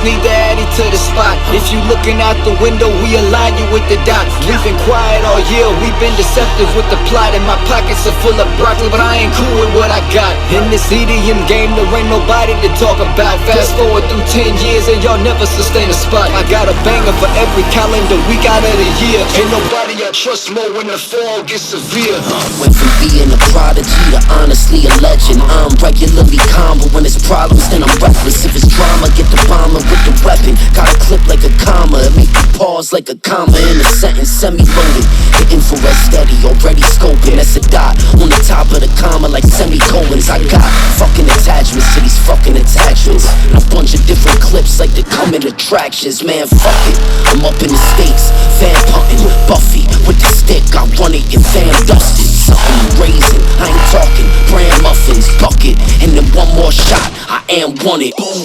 just need the addy to the spot. If you looking out the window, we align you with the dot. We've been quiet all year, we've been deceptive with the plot. And my pockets are full of broccoli, but I ain't cool with what I got. In this EDM game, there ain't nobody to talk about. Fast forward through 10 years and y'all never sustain a spot. I got a banger for every calendar week out of the year. Ain't nobody I trust more when the fall gets severe. Went from being a prodigy to honestly a legend. I'm regularly calm, but when it's problems, then I'm reckless. If it's drama, get the bomber with the weapon. Got a clip like a comma, it make you pause like a comma in a sentence. Semi-loaded, the infrared steady, already scoping. That's a dot on the top of the comma like semicolons. I got fucking attachments to these fucking attachments. And a bunch of different clips like they come in attractions. Man, fuck it, I'm up in the States, fan punting, Buffy with the stick. I run it, your fam dusted. Something raising, I ain't talking brand muffins, bucket, and then one more shot, I am wanted. Whole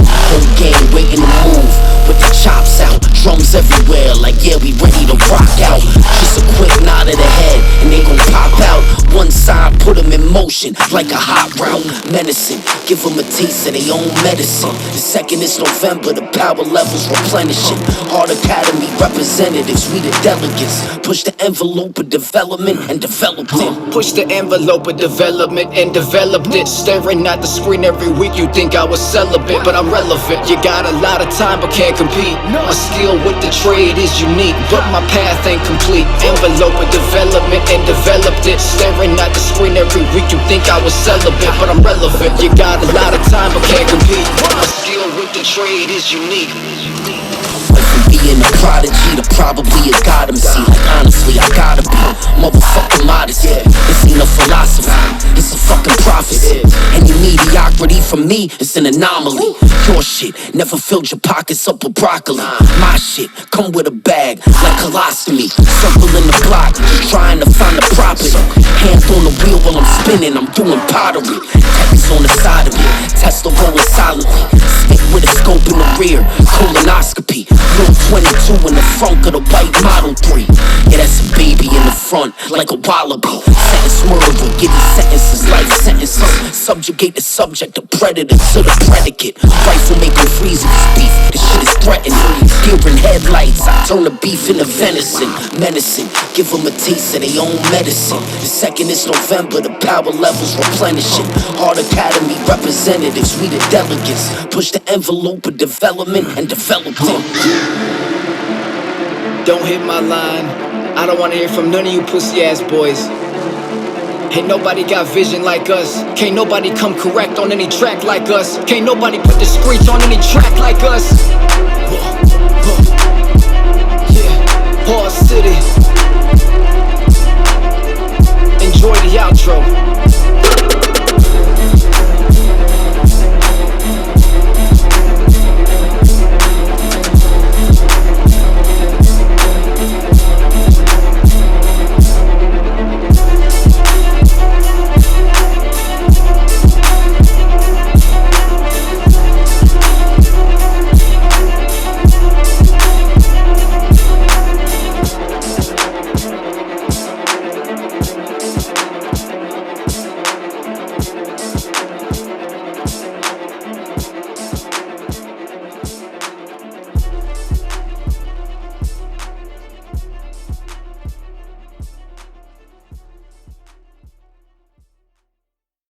game waiting to move with the chops out, drums everywhere, like yeah, we ready to rock out. Just a quick nod of the head, and they gon' pop out. One side, put them in motion, like a hot route. Menacing, give them a taste of their own medicine. The second is November, the power levels replenishing. Art Academy representatives, we the delegates. Push the envelope of development and developed it. Push the envelope of development and developed it. Staring at the screen every week, you think I was celibate, but I'm relevant. You got a lot of time but can't compete. My skill with the trade is unique, but my path ain't complete. Envelope of development and developed it. Staring at the screen every week, you think I was celibate, but I'm relevant. You got a lot of time but can't compete. My skill with the trade is unique. Went from being a prodigy to probably a god MC. Like honestly, I gotta be motherfucking modest. This ain't a philosophy, it's a fucking prophecy. Any mediocrity from me is an anomaly. Your shit never filled your pockets up with broccoli. My shit come with a bag like colostomy. Circling the block, just trying to find the property. Hands on the wheel while I'm spinning, I'm doing pottery. Text on the side of it, Tesla rolling silently. Stick with a scope in the rear, colonoscopy. Little 22 in the front of the white Model 3. Yeah, that's a baby in the front, like a wallaby. Sentence murderer, give these sentences, life sentences. Subjugate the subject, the predator to the predicate. Rifle make him freeze if it's beef, this shit is threatening. Deer in headlights, I turn the beef into venison. Menacing, give them a taste of their own medicine. The second is November, the power levels replenishing. Art Academy representatives, we the delegates. Push the envelope of development and developed it. Don't hit my line, I don't wanna hear from none of you pussy ass boys. Ain't nobody got vision like us. Can't nobody come correct on any track like us. Can't nobody put the screech on any track like us.